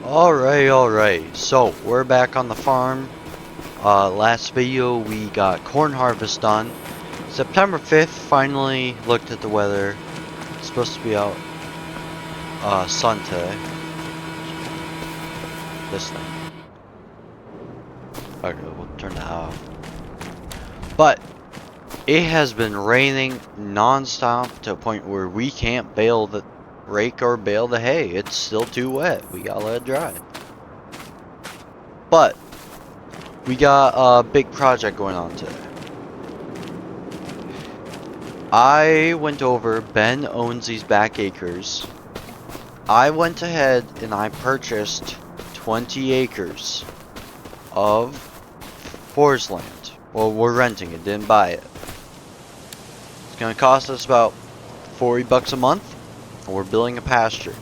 Alright. So, we're back on the farm. Last video we got corn harvest done. September 5th, finally looked at the weather. It's supposed to be out, sun today. This thing. Okay, we'll turn that off. But, it has been raining non-stop to a point where we can't rake or bale the hay. It's still too wet. We gotta let it dry. But, we got a big project going on today. I went over, Ben owns these back acres. I went ahead and I purchased 20 acres of forest land. Well, we're renting it, didn't buy it. It's gonna cost us about 40 bucks a month, and we're building a pasture.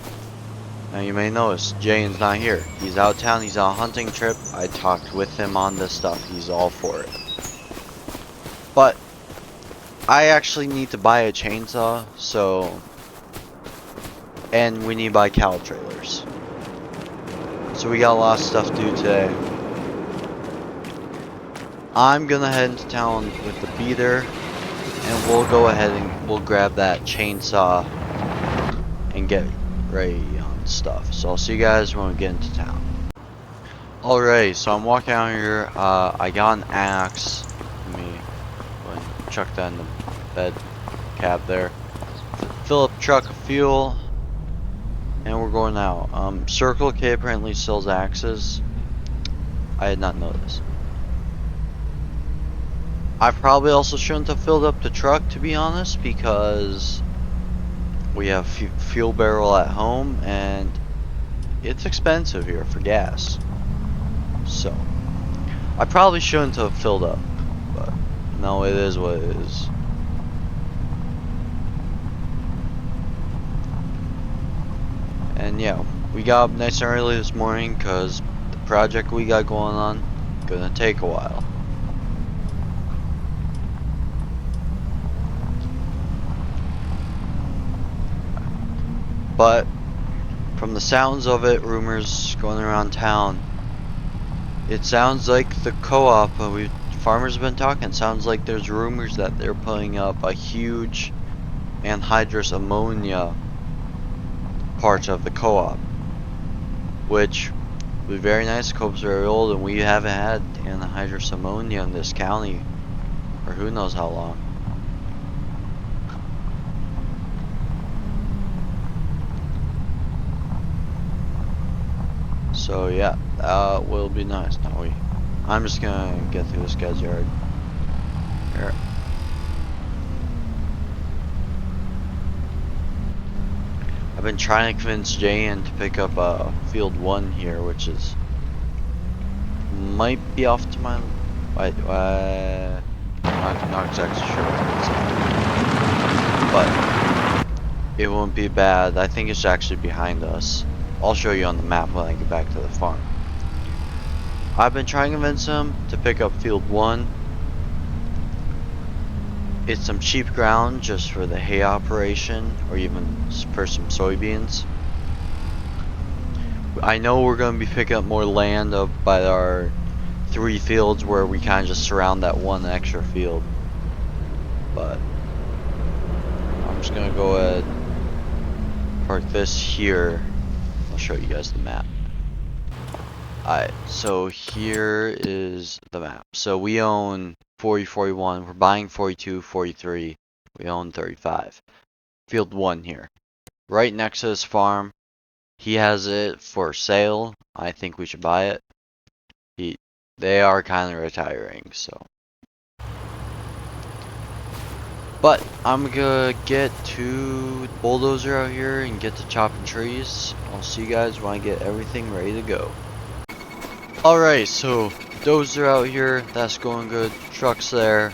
Now you may notice, Jane's not here. He's out of town, he's on a hunting trip. I talked with him on this stuff, he's all for it. But, I actually need to buy a chainsaw, so... And we need to buy cow trailers. So we got a lot of stuff to do today. I'm gonna head into town with the beater, and we'll go ahead and we'll grab that chainsaw and get ready on stuff. So I'll see you guys when we get into town. Alright, so I'm walking out here. I got an axe. Let me go ahead and chuck that in the bed cab there. Fill up truck of fuel. And we're going out. Circle K apparently sells axes. I had not noticed. I probably also shouldn't have filled up the truck, to be honest, because we have fuel barrel at home and it's expensive here for gas. So I probably shouldn't have filled up, but no, it is what it is. And yeah, we got up nice and early this morning because the project we got going on gonna take a while. But from the sounds of it, rumors going around town, it sounds like the co-op, farmers have been talking, sounds like there's rumors that they're putting up a huge anhydrous ammonia part of the co-op, which would be very nice. Co-op's very old and we haven't had anhydrous ammonia in this county for who knows how long. So yeah, that will be nice. I'm just gonna get through this guy's yard. Here. I've been trying to convince Jayan to pick up field 1 here, which is might be off to my not exactly sure what it's, but it won't be bad. I think it's actually behind us. I'll show you on the map when I get back to the farm. I've been trying to convince him to pick up field 1. It's some cheap ground just for the hay operation, or even for some soybeans. I know we're going to be picking up more land up by our 3 fields where we kind of just surround that 1 extra field. But I'm just going to go ahead and park this here. I'll show you guys the map. Alright, so here is the map. So we own 40, 41, we're buying 42, 43, we own 35. Field 1 here. Right next to this farm. He has it for sale. I think we should buy it. They are kind of retiring, so. But I'm gonna get to the bulldozer out here and get to chopping trees. I'll see you guys when I get everything ready to go. Alright, so Dozer out here, that's going good. Truck's there.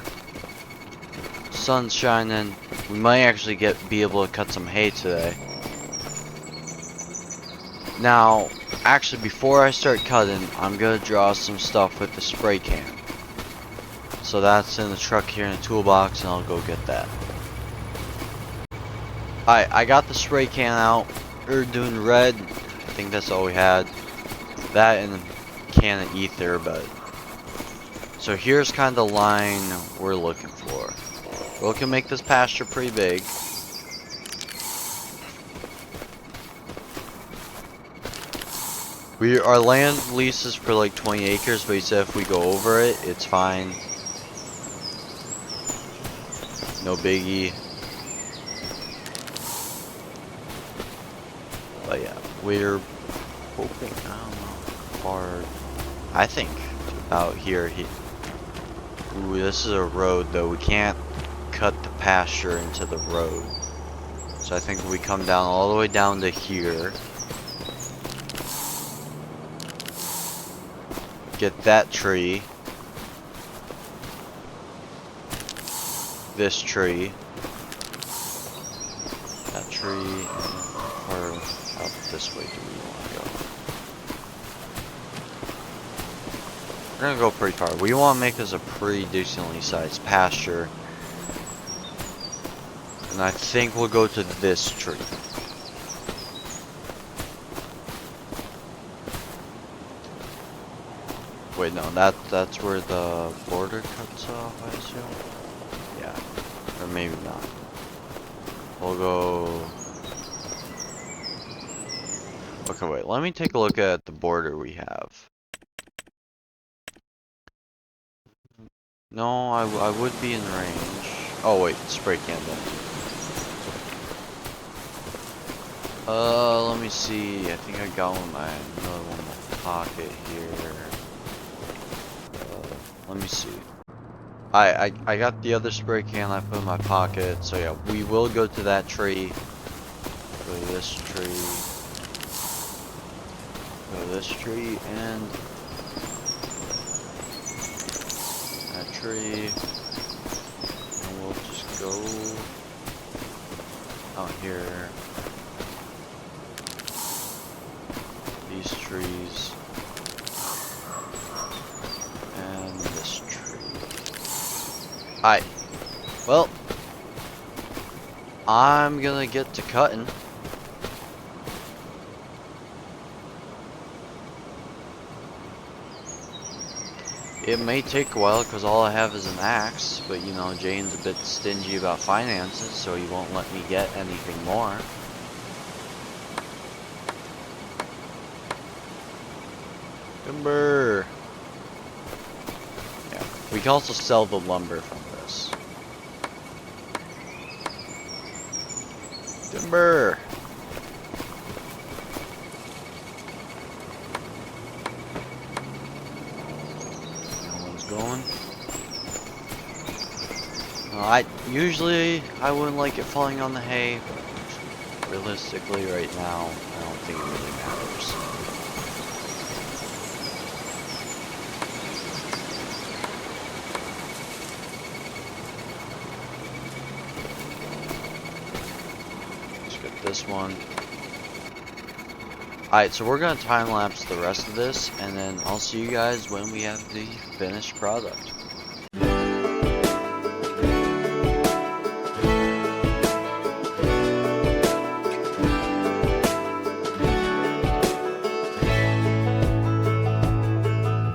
Sun's shining. We might actually be able to cut some hay today. Now, actually before I start cutting, I'm gonna draw some stuff with the spray can. So that's in the truck here in the toolbox and I'll go get that. Alright, I got the spray can out. We're doing red. I think that's all we had. That and a can of ether, but... So here's kind of the line we're looking for. We're looking to make this pasture pretty big. Our land lease is for like 20 acres, but he said if we go over it, it's fine. No biggie. But yeah, we're hoping, I don't know, hard. I think about here. Ooh, this is a road though. We can't cut the pasture into the road. So I think we come down all the way down to here. Get that tree. This tree. That tree. And how far up this way do we want to go? We're gonna go pretty far. We want to make this a pretty decently sized pasture. And I think we'll go to this tree. Wait, no, that's where the border cuts off, I assume? Yeah. Or maybe not. We'll go... Okay, wait, let me take a look at the border we have. No, I would be in range. Oh wait, spray can then. Let me see. I think I got another one in my pocket here. Let me see. I got the other spray can I put in my pocket. So yeah, we will go to that tree. Go to this tree. Go to this tree and that tree. And we'll just go out here. These trees. And this tree. Alright. Well, I'm gonna get to cutting. It may take a while because all I have is an axe, but you know, Jane's a bit stingy about finances, so he won't let me get anything more. Timber! Yeah, we can also sell the lumber from this. Timber! Going. I wouldn't like it falling on the hay, but realistically right now I don't think it really matters. Let's get this one. Alright, so we're gonna time lapse the rest of this, and then I'll see you guys when we have the finished product.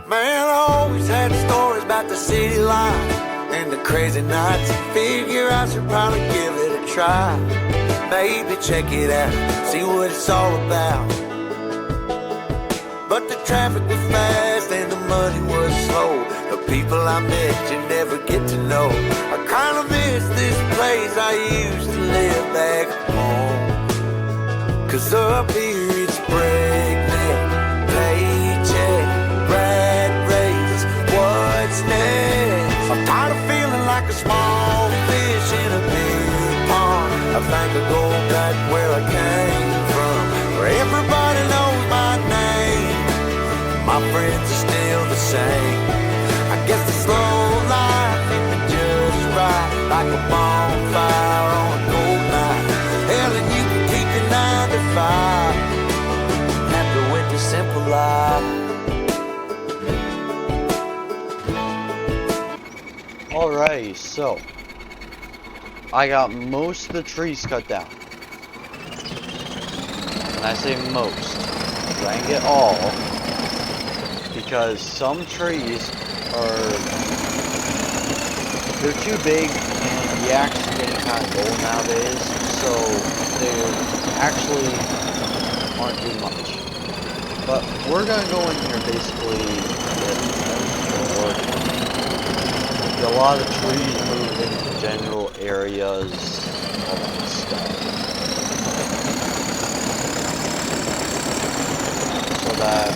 Man, I always had stories about the city life and the crazy nights. Figure I should probably give it a try. Maybe check it out, see what it's all about. But the traffic was fast and the money was slow. The people I met you never get to know. I kinda miss this place I used to live back home. Cause up here it's breakneck, paycheck, rat race, what's next? I'm tired of feeling like a small fish in a big pond. I think I'll go back where I came from, where everybody knows my name. My friends are still the same. I guess the slow life hit me just right, like a bonfire on a cold night. Hell, and you can keep your 9 to 5, happy with the simple life. Alright, so I got most of the trees cut down. And I say most, because I didn't get all. because some trees they're too big and the axe is getting kind of old nowadays, so they actually aren't doing much. But we're gonna go in here basically get a lot of trees moved into general areas, all that stuff. So that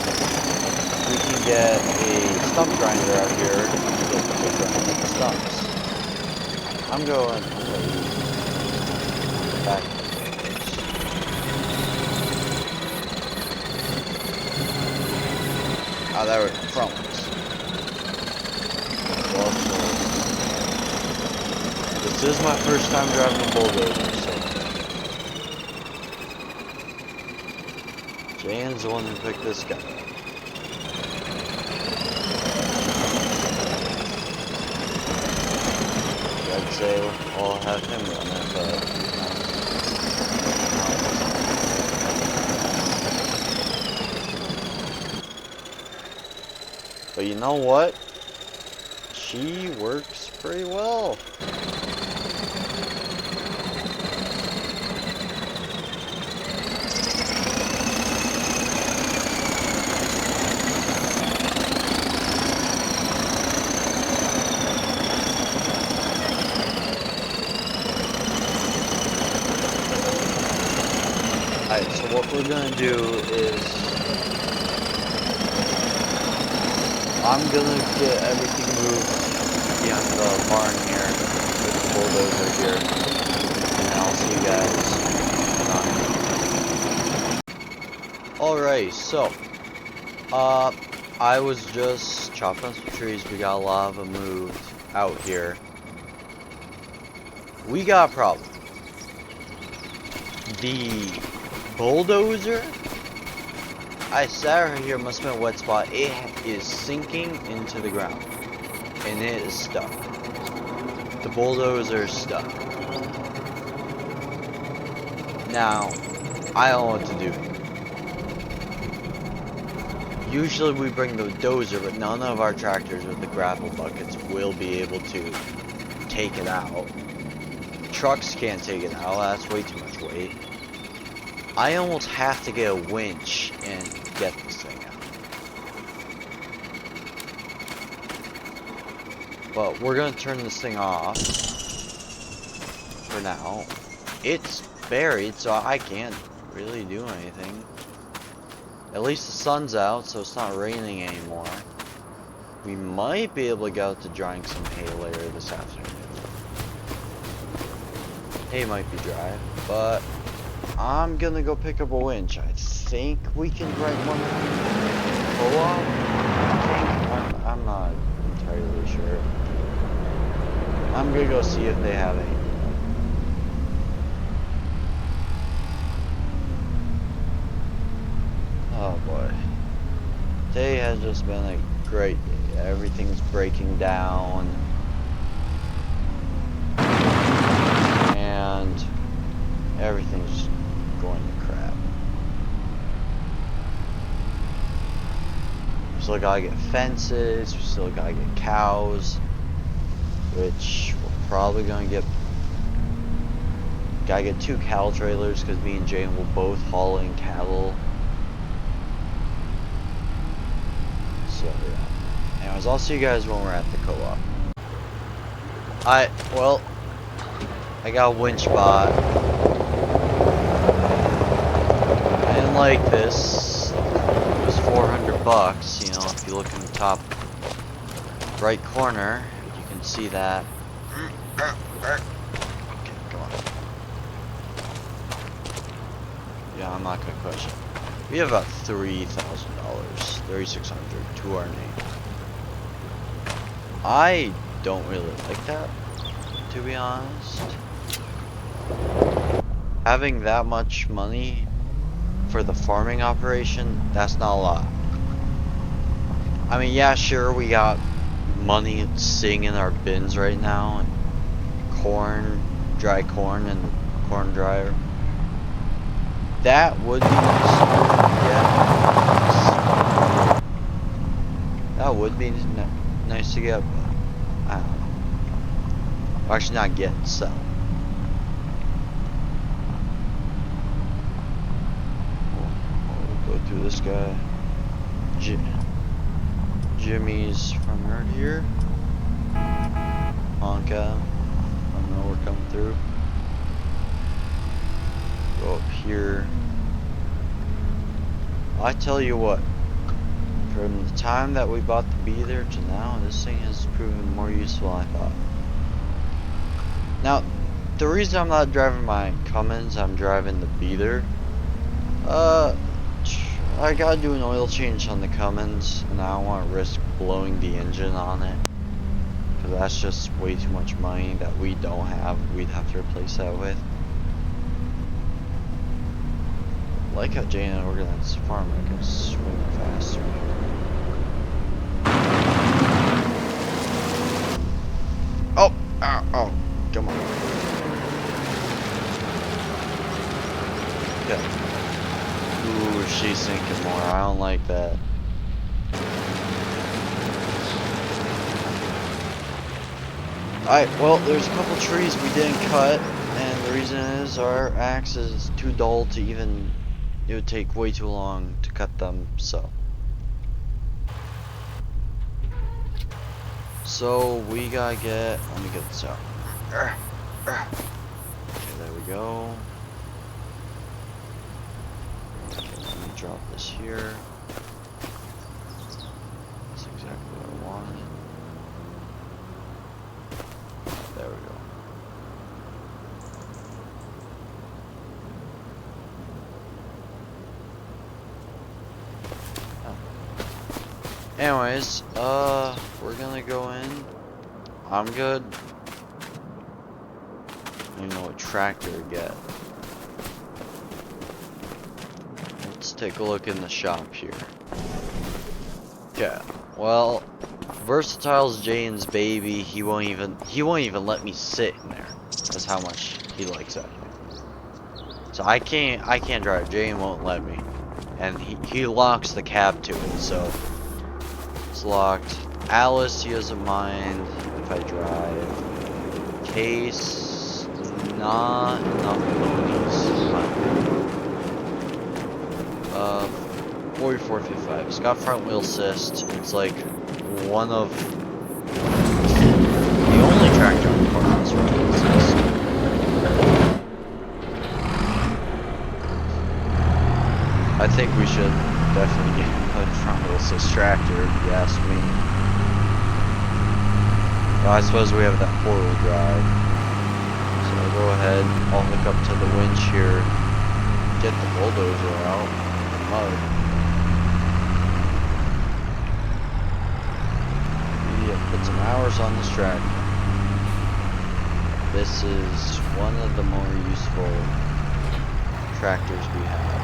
we can get a stump grinder out here to grind the stumps. I'm going back. Oh, there were the front ones. Well, so this is my first time driving a bulldozer, so Jan's the one who picked this guy up. I'd say I'll have him run it, but you know what? She works pretty well. Alright, so what we're gonna do is I'm gonna get everything moved beyond the barn here with the bulldozer here, and then I'll see you guys. Alright, so I was just chopping some trees. We got a lot of them moved out here. We got a problem. The bulldozer, I sat right here, must have been a wet spot. It is sinking into the ground, and it is stuck. The bulldozer is stuck. Now, I don't know what to do. Usually we bring the dozer, but none of our tractors with the gravel buckets will be able to take it out. Trucks can't take it out, that's way too much weight. I almost have to get a winch and get this thing out. But we're gonna turn this thing off for now. It's buried, so I can't really do anything. At least the sun's out, so it's not raining anymore. We might be able to get out to drying some hay later this afternoon. Hay might be dry, but I'm gonna go pick up a winch. I think we can rent one co-op. I'm not entirely sure. I'm gonna go see if they have any. Oh boy. Today has just been a great day. Everything's breaking down. And everything's going to crap. We still gotta get fences, we still gotta get cows, which we're probably gonna get. Gotta get 2 cattle trailers because me and Jane will both haul in cattle. So yeah. Anyways, I'll see you guys when we're at the co-op. I got a winch bot. I didn't like this. It was $400, you know, if you look in the top right corner, you can see that. Okay, come on. Yeah, I'm not gonna question. We have about $3,000, $3,600 to our name. I don't really like that, to be honest. Having that much money for the farming operation, that's not a lot. I mean, yeah, sure, we got money sitting in our bins right now, and corn, dry corn, and corn dryer. That would be nice, yeah. That would be nice to get, but I don't know. Well, actually, not get, sell. We'll go through this guy. Jimmy's front yard here. Honk at him. I don't know, we're coming through. Go up here. I tell you what, from the time that we bought the Deere to now, this thing has proven more useful than I thought. Now, the reason I'm not driving my Cummins, I'm driving the Deere. I gotta do an oil change on the Cummins, and I don't want to risk blowing the engine on it. Because that's just way too much money that we don't have. We'd have to replace that with. I like how Jay and organized the farm, I can swing faster. Oh! Ow, oh! Come on. Okay. Ooh, she's sinking more. I don't like that. Alright, well, there's a couple trees we didn't cut, and the reason is our axe is too dull to even... It would take way too long to cut them, so... So, we gotta get... Let me get this out. Okay, there we go. Okay, let me drop this here. That's exactly what I wanted. There we go. Oh. Anyways, we're gonna go in. I'm good. I don't know what tractor to get. Let's take a look in the shop here. Okay. Well, Versatile's Jane's baby. He won't even let me sit in there. That's how much he likes that thing. So I can't drive. Jane won't let me, and he locks the cab to it, so it's locked. Alice, he doesn't mind if I drive. Case, not enough ponies. 4455. It's got front wheel assist. It's like one of the only tractor on the car that's front wheel assist. I think we should definitely get a front wheel assist tractor, if you ask me. Well, I suppose we have that 4-wheel drive. So I'll go ahead, I'll hook up to the winch here, get the bulldozer out, the mud. Put some hours on this tractor. This is one of the more useful tractors we have.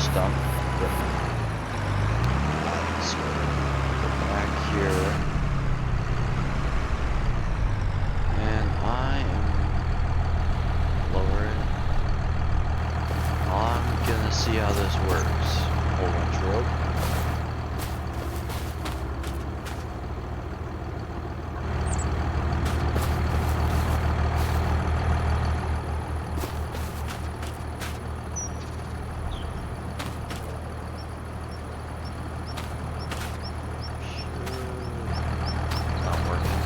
Stump. So go back here. See how this works. Whole bunch of rope. Not working.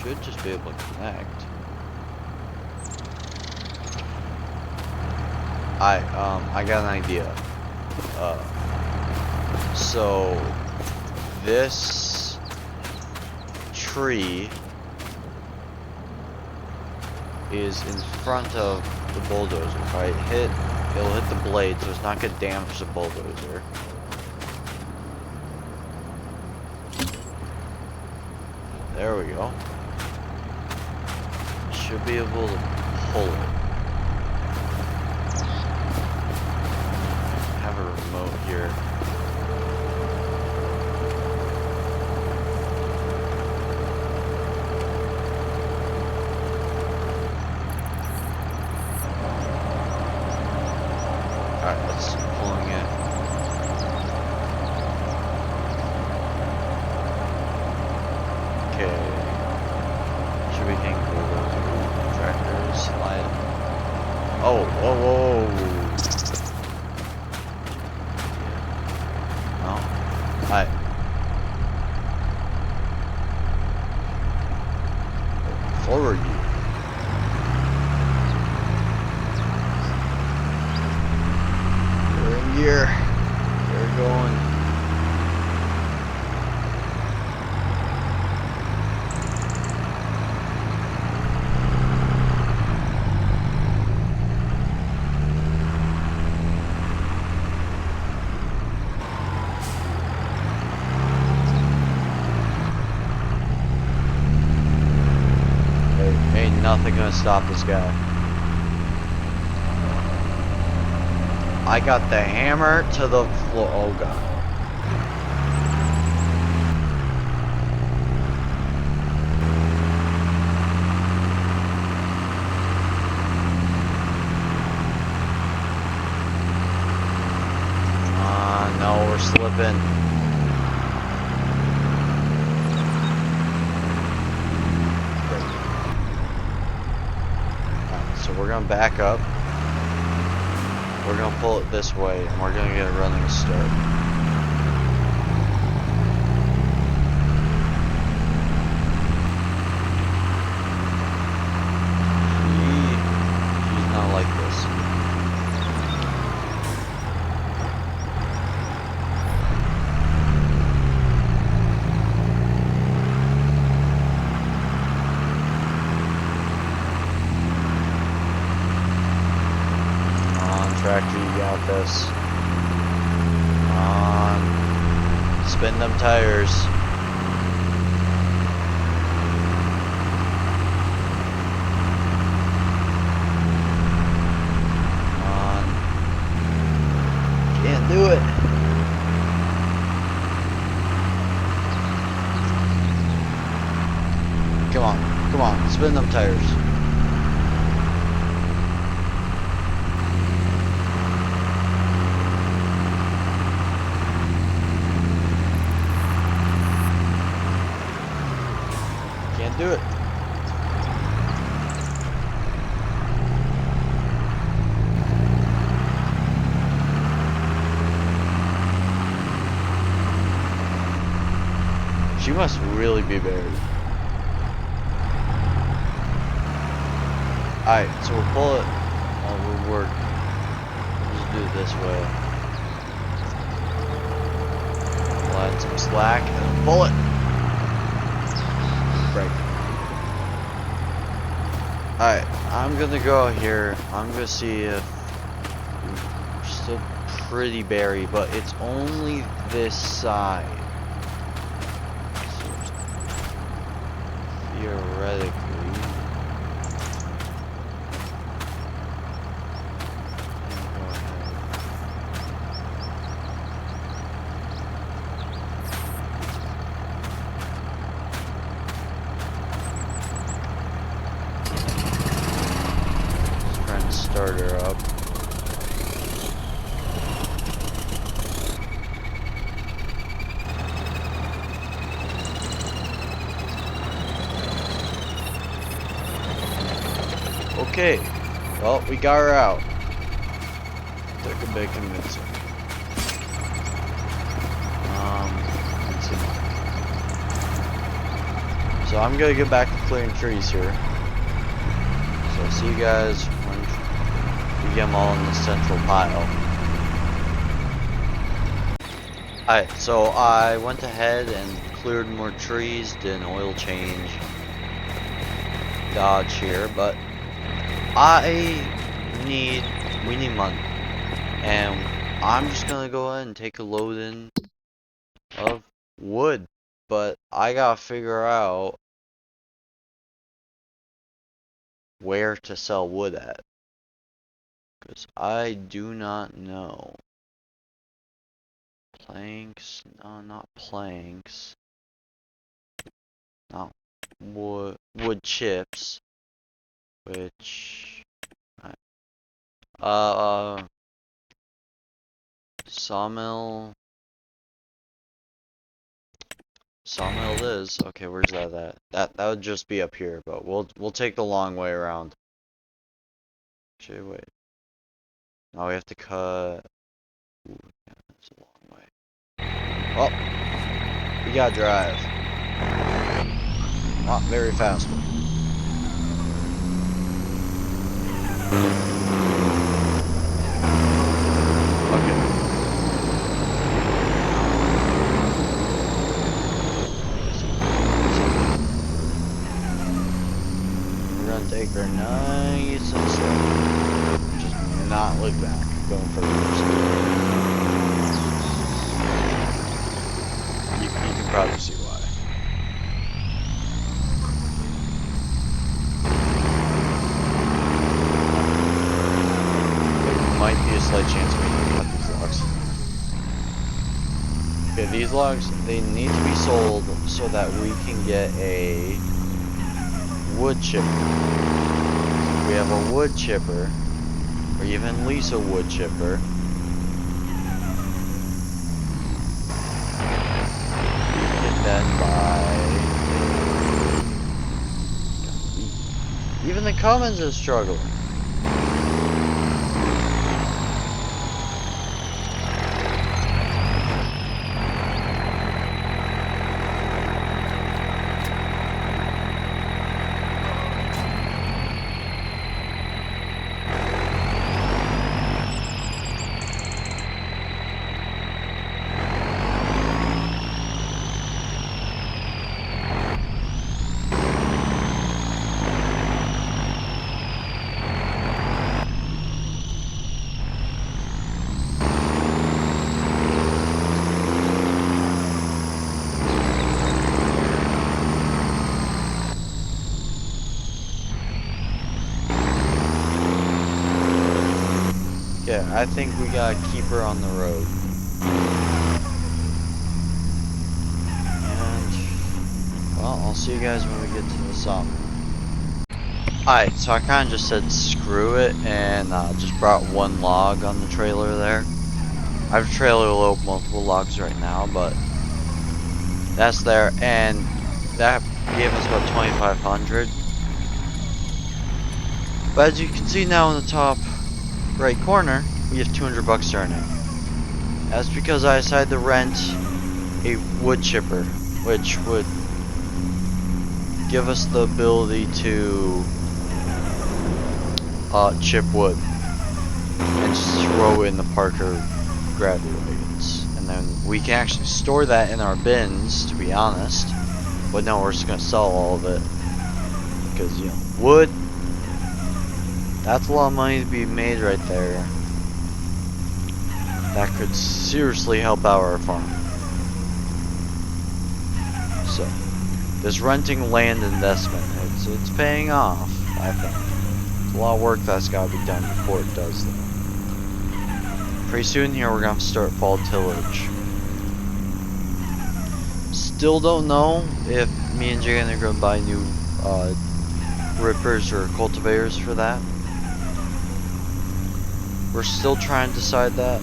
Should just be able to connect. I got an idea. So this tree is in front of the bulldozer. If I hit, it'll hit the blade, so it's not gonna damage the bulldozer. There we go. Should be able to pull it. Have a remote here. Alright, let's pulling it. Okay. Should we hang bulldozer tractors? Slide. Oh, whoa, whoa, whoa. No. Alright. Forward you. We're in gear. We're going. Ain't nothing gonna stop this guy. I got the hammer to the floor. Oh god. No, we're slipping. Alright, so we're gonna back up. We're gonna pull it this way, and we're gonna get a running start. She's not like this. Tractor, you got this. Come on. Spin them tires. Come on. Can't do it. Come on. Come on. Spin them tires. Do it. She must really be buried. Alright, so we'll pull it. We'll work. We'll just do it this way. We'll add some slack and then pull it. Right. Alright, I'm gonna go out here. I'm gonna see if we're still pretty buried, but it's only this side. So theoretically. Start her up. Okay, well, we got her out. Took a bit convincing. Let's see. So I'm gonna get back to clearing trees here. So I'll see you guys when we get them all in the central pile. Alright, so I went ahead and cleared more trees, did an oil change, dodge here, but we need money. And I'm just gonna go ahead and take a load in of wood. But I gotta figure out where to sell wood at. Because I do not know. Planks? No, not planks. Not wood chips. Which Sawmill. Sawmill it is. Okay, where's that at? That would just be up here, but we'll take the long way around. Actually, wait. Now we have to cut. Ooh, yeah, that's a long way. Oh, we gotta drive. Not very fast. Okay. We're gonna take our nice and slow. Just not look back. Going for the You can probably see why. There might be a slight chance we can cut these logs. Okay, these logs, they need to be sold so that we can get a wood chipper. If we have a wood chipper, or even lease a wood chipper, we can then buy. Even the Commons is struggling. Yeah, I think we gotta keep her on the road. And, well, I'll see you guys when we get to the sawmill. Alright, so I kinda just said screw it and just brought one log on the trailer there. I have a trailer load multiple logs right now, but that's there, and that gave us about 2,500. But as you can see now in the top right corner, we have 200 bucks earning. That's because I decided to rent a wood chipper, which would give us the ability to chip wood and just throw in the Parker gravity wagons, and then we can actually store that in our bins, to be honest. But no, we're just gonna sell all of it because, you know, wood, that's a lot of money to be made right there. That could seriously help out our farm. So, this renting land investment, it's paying off, I think. It's a lot of work that's got to be done before it does that. Pretty soon here we're going to start fall tillage. Still don't know if me and Jay are going to buy new rippers or cultivators for that. We're still trying to decide that.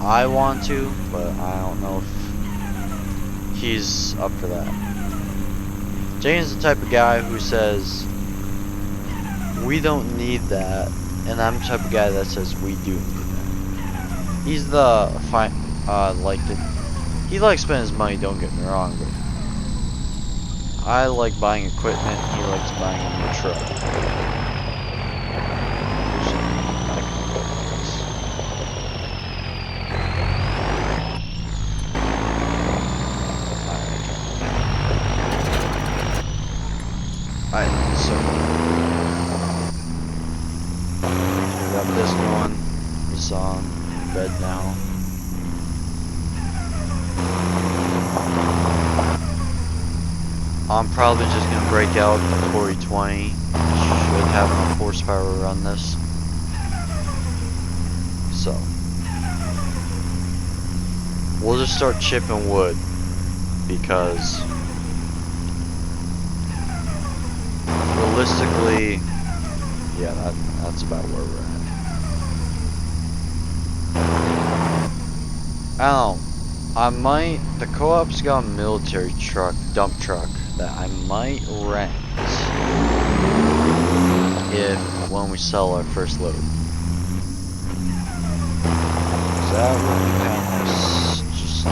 I want to, but I don't know if he's up for that. Jane's the type of guy who says we don't need that, and I'm the type of guy that says we do need that. He's the he likes spending his money, don't get me wrong, but I like buying equipment, he likes buying a new truck. Alright, so we got this going. This on bed now. I'm probably just gonna break out the 4020. Should have enough horsepower to run this. So we'll just start chipping wood because realistically, yeah, that's about where we're at. Oh, I might. The co-op's got a military truck, dump truck that I might rent when we sell our first load. So that would be kind of nice. Just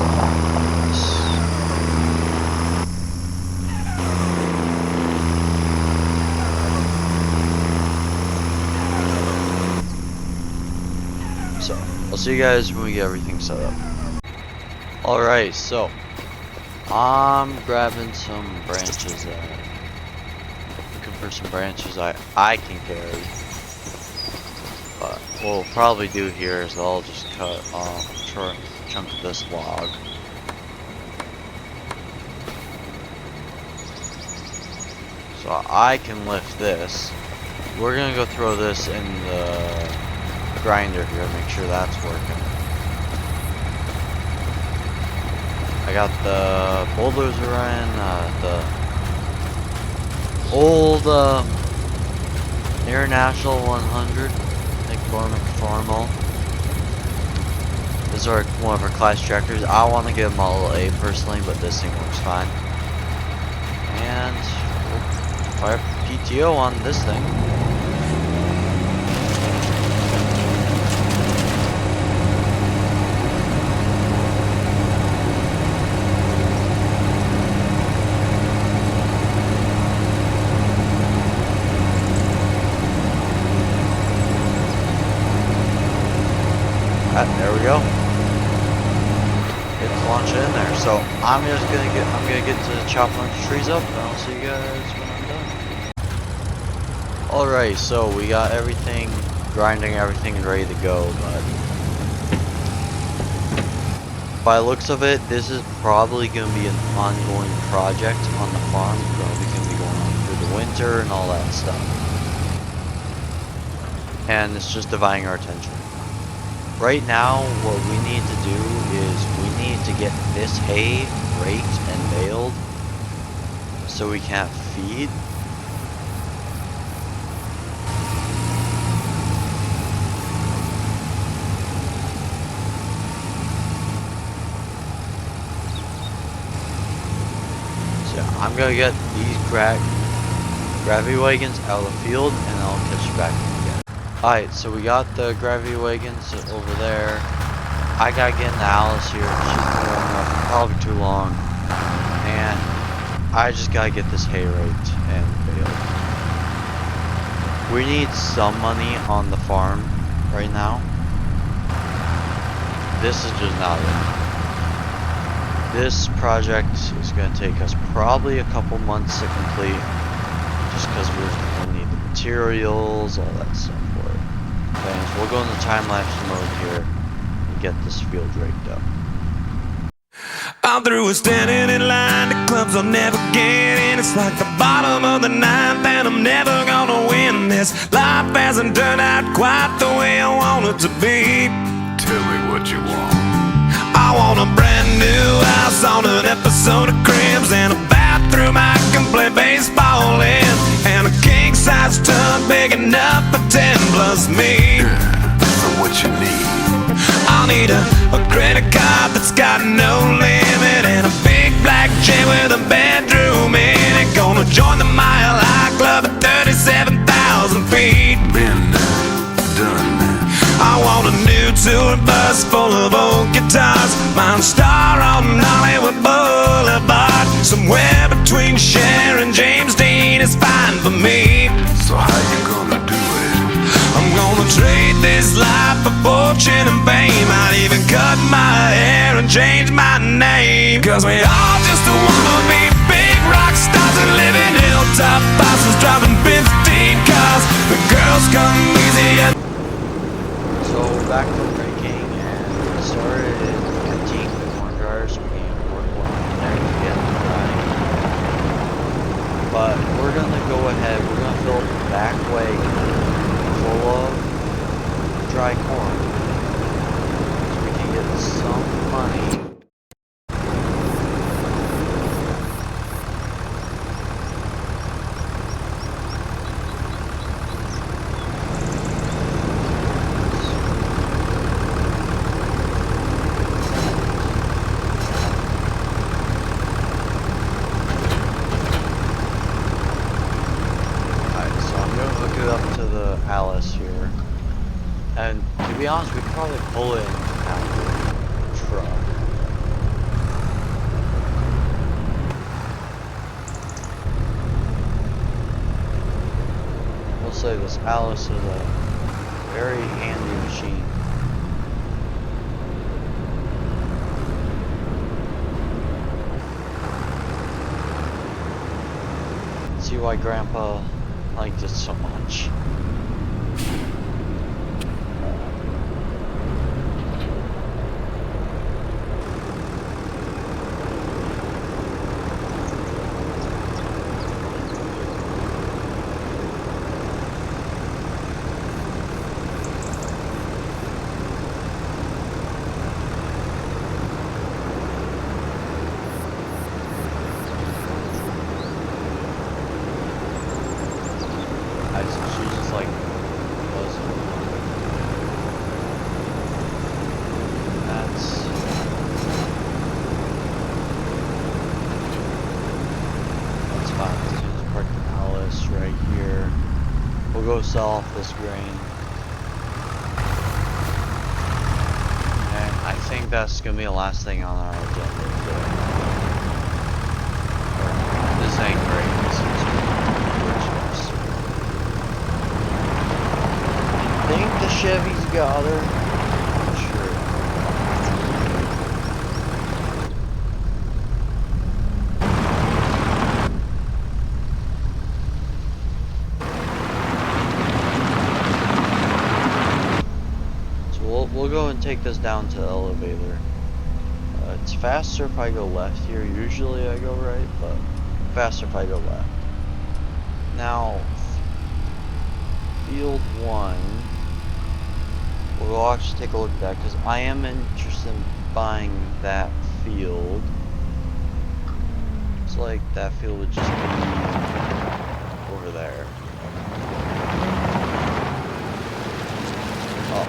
so I'll see you guys when we get everything set up. Alright, so I'm grabbing some branches, looking for some branches I can carry. But what we'll probably do here is I'll just cut off a chunk of this log. So I can lift this. We're gonna go throw this in the grinder here to make sure that's working. I got the bulldozer running, the old International 100, McCormick Farmall. These are one of our class tractors. I want to get a Model A personally, but this thing works fine. And we'll fire PTO on this thing. There we go. It's launching in there. So I'm gonna get to chop a bunch of trees up, and I'll see you guys when I'm done. Alright, so we got everything, grinding everything is ready to go, but by the looks of it, this is probably gonna be an ongoing project on the farm. Probably gonna be going on through the winter and all that stuff. And it's just dividing our attention. Right now, what we need to do is we need to get this hay raked and baled so we can't feed. So I'm gonna get these gravity wagons out of the field and I'll catch you back. Alright, so we got the gravity wagons over there. I gotta get into Alice here. She's been warming up probably too long. And I just gotta get this hay raked and baled. We need some money on the farm right now. This is just not it. This project is gonna take us probably a couple months to complete. Just because we're gonna need the materials, all that stuff. And we'll go in the time-lapse mode here and get this field raked up. I'm through with standing in line. The clubs I'll never get in. It's like the bottom of the ninth, and I'm never gonna win this. Life hasn't turned out quite the way I want it to be. Tell me what you want. I want a brand new house on an episode of Cribs, and a bathroom I can play baseball in, and a king-size tub big enough for 10 plus me. So what you need? I'll need a credit card that's got no limit, and a big black jet with a bedroom in it. Gonna join the Mile High Club at 37,000 feet. Been done. I want a new tour bus full of old guitars, mine star on Hollywood Boulevard. Somewhere between Cher and James Dean is fine for me. So how you gonna do it? I'm gonna trade this life for fortune and fame. I'd even cut my hair and change my name. Cause we all just wanna be big rock stars and live in hilltop houses, driving 15 cars. The girls come easy and So back to raking, and we started emptying the corn dryers so we can work one there to get them drying. But we're gonna go ahead, we're gonna fill the back wagon full of dry corn so we can get some money. say this Alice is a very handy machine. See why Grandpa liked it so much. She's just like buzzing. That's fine. Let's just park the Alice right here. We'll go sell off this grain. And I think that's gonna be the last thing on our agenda today. This ain't great. This is I think the Chevy's got her. Not sure. So we'll go and take this down to the elevator. It's faster if I go left here. Usually I go right, but faster if I go left. Now, field 1. We'll actually take a look at that because I am interested in buying that field. It's like that field would just be over there. Oh.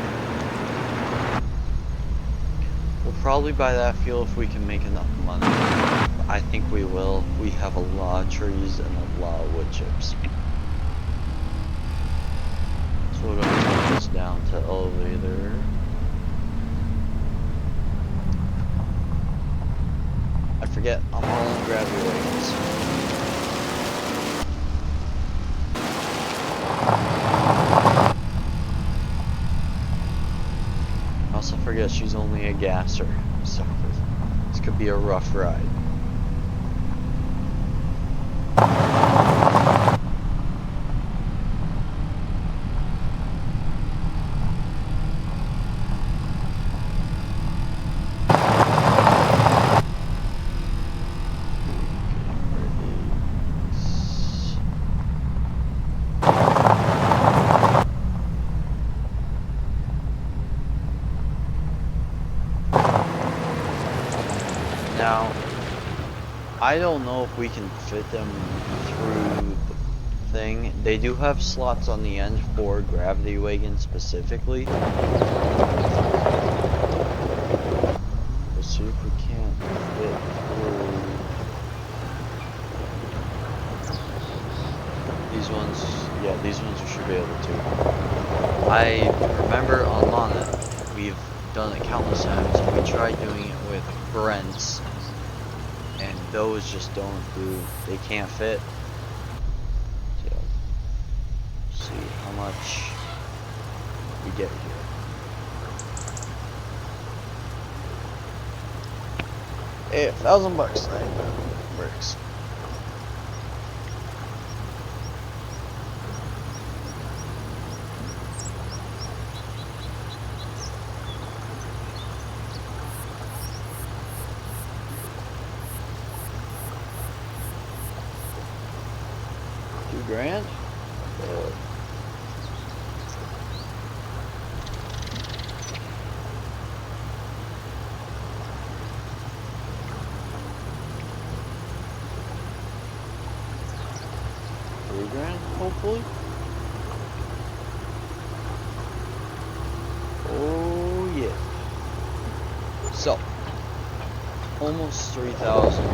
We'll probably buy that field if we can make enough money. I think we will. We have a lot of trees and a lot of wood chips. So we're going to take this down to elevator. I forget, I'm all in gravity wagons. I also forget she's only a gasser, so this could be a rough ride. Now, I don't know if we can fit them through the thing. They do have slots on the end for gravity wagons specifically. Let's see if we can't fit through these ones. Yeah, these ones we should be able to. I remember on Lana, we've done it countless times. We tried doing it with Brents, and those just don't do. They can't fit. So, see how much we get here. Hey, $1,000. That works. $2,000? $3,000, hopefully. Oh yeah. So, almost 3,000.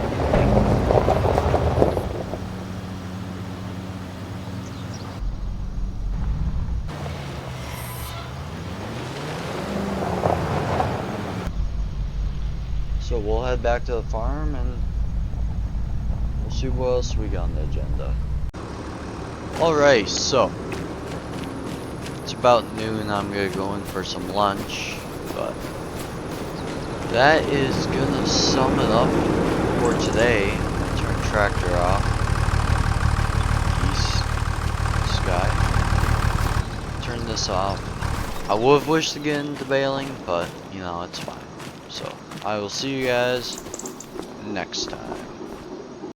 So we'll head back to the farm and we'll see what else we got on the agenda. Alright, so about noon. I'm gonna go in for some lunch, but that is gonna sum it up for today. Turn tractor off. Peace, sky. Turn this off. I would have wished to get into baling, but you know, it's fine. So I will see you guys next time.